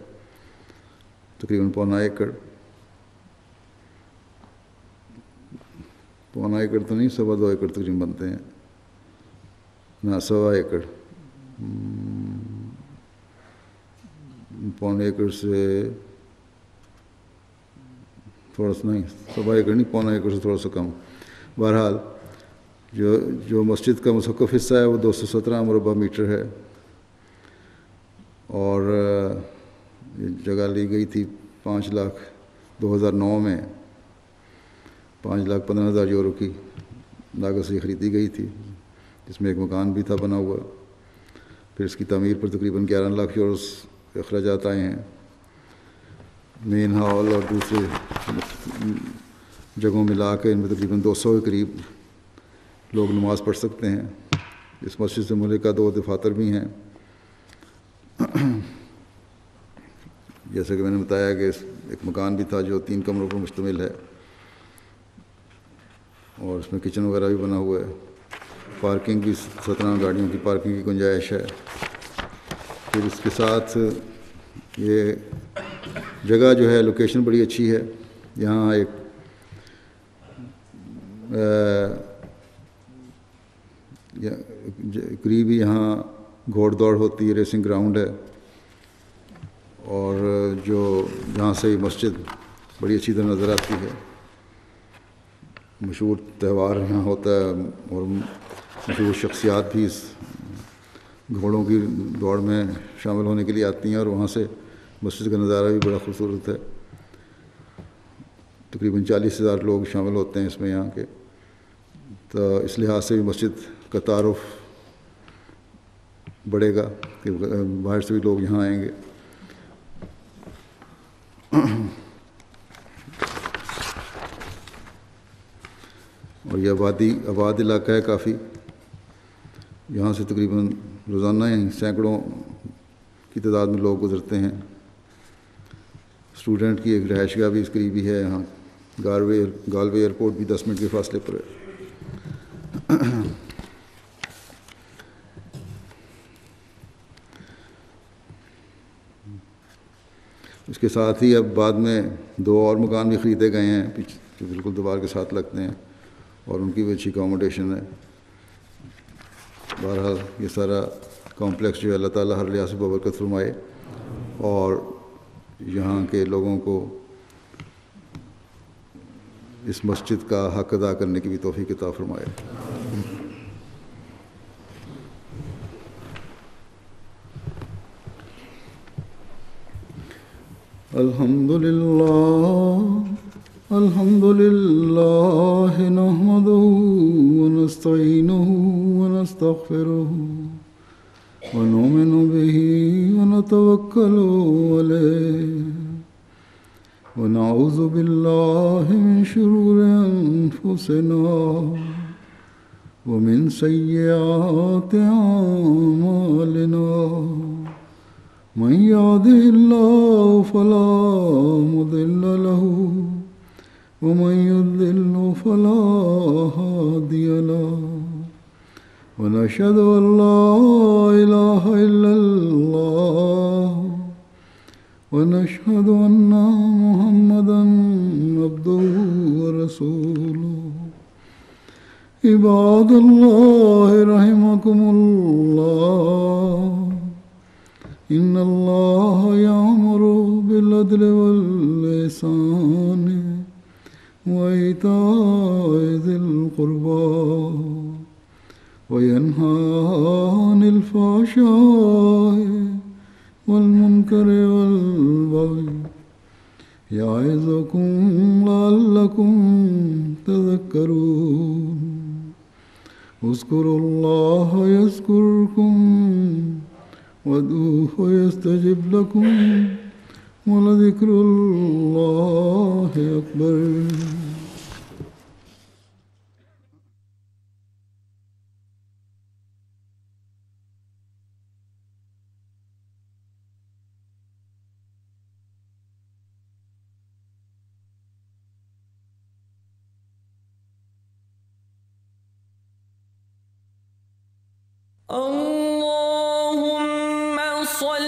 تقریباً 1.25 ایکڑ۔ 1.25 ایکڑ تو نہیں، 2.25 ایکڑ تقریباً بنتے ہیں، نہ 1.25 ایکڑ، 1.25 ایکڑ سے تھوڑا سا نہیں، 1.25 ایکڑ نہیں، 1.25 ایکڑ سے تھوڑا سا کم۔ بہرحال جو مسجد کا مسقف حصہ ہے وہ 217 مربع میٹر ہے، اور یہ جگہ لی گئی تھی 5 لاکھ 2009 میں 5,15,000 یورو کی لاگت سے خریدی گئی تھی، جس میں ایک مکان بھی تھا بنا ہوا۔ پھر اس کی تعمیر پر تقریباً 11 لاکھ یورو اخراجات آئے ہیں۔ مین ہال اور دوسرے جگہوں ملا کے ان میں تقریباً 200 کے قریب لوگ نماز پڑھ سکتے ہیں۔ اس مسجد سے ملکہ 2 دفاتر بھی ہیں۔ جیسا کہ میں نے بتایا کہ ایک مکان بھی تھا جو 3 کمروں پر مشتمل ہے، اور اس میں کچن وغیرہ بھی بنا ہوا ہے۔ پارکنگ بھی 17 گاڑیوں کی پارکنگ کی گنجائش ہے۔ پھر اس کے ساتھ یہ جگہ جو ہے لوکیشن بڑی اچھی ہے۔ یہاں ایک قریب ہی یہاں گھوڑ دوڑ ہوتی ہے، ریسنگ گراؤنڈ ہے، اور جہاں سے یہ مسجد بڑی اچھی طرح نظر آتی ہے۔ مشہور تہوار یہاں ہوتا ہے، اور مشہور شخصیات بھی اس گھوڑوں کی دوڑ میں شامل ہونے کے لیے آتی ہیں، اور وہاں سے مسجد کا نظارہ بھی بڑا خوبصورت ہے۔ تقریباً 40,000 لوگ شامل ہوتے ہیں اس میں یہاں کے، تو اس لحاظ سے بھی مسجد کا تعارف بڑھے گا کہ باہر سے بھی لوگ یہاں آئیں گے۔ اور یہ آباد علاقہ ہے کافی، یہاں سے تقریباً روزانہ ہی سینکڑوں کی تعداد میں لوگ گزرتے ہیں۔ اسٹوڈنٹ کی ایک رہائش گاہ بھی اس قریبی ہے یہاں، گالوے ایئرپورٹ بھی 10 منٹ کے فاصلے پر ہے۔ اس کے ساتھ ہی اب بعد میں 2 اور مکان بھی خریدے گئے ہیں جو بالکل دیوار کے ساتھ لگتے ہیں، اور ان کی بھی اچھی اکاموڈیشن ہے۔ بہرحال یہ سارا کمپلیکس جو ہے اللہ تعالیٰ ہر لحاظ سے ببرکت فرمائے، اور یہاں کے لوگوں کو اس مسجد کا حق ادا کرنے کی بھی توفیق عطا فرمائے۔ الحمد لله نحمده ونستعينه ونستغفره ونؤمن به ونتوكل عليه ونعوذ بالله من شرور أنفسنا ومن سيئات أعمالنا من يهده الله فلا مضل له ومن يضلل فلا هادي له ونشهد أن لا إله إلا الله ونشهد أن محمدا عبده ورسوله عباد الله رحمكم الله إن الله يأمر بالعدل والإحسان وإيتاء ذي القربى وينهى عن الفحشاء والمنكر والبغي يعظكم لعلكم تذكرون اذكروا الله يذكركم وادعوه يستجب لكم ولذكر الله أكبر. Oh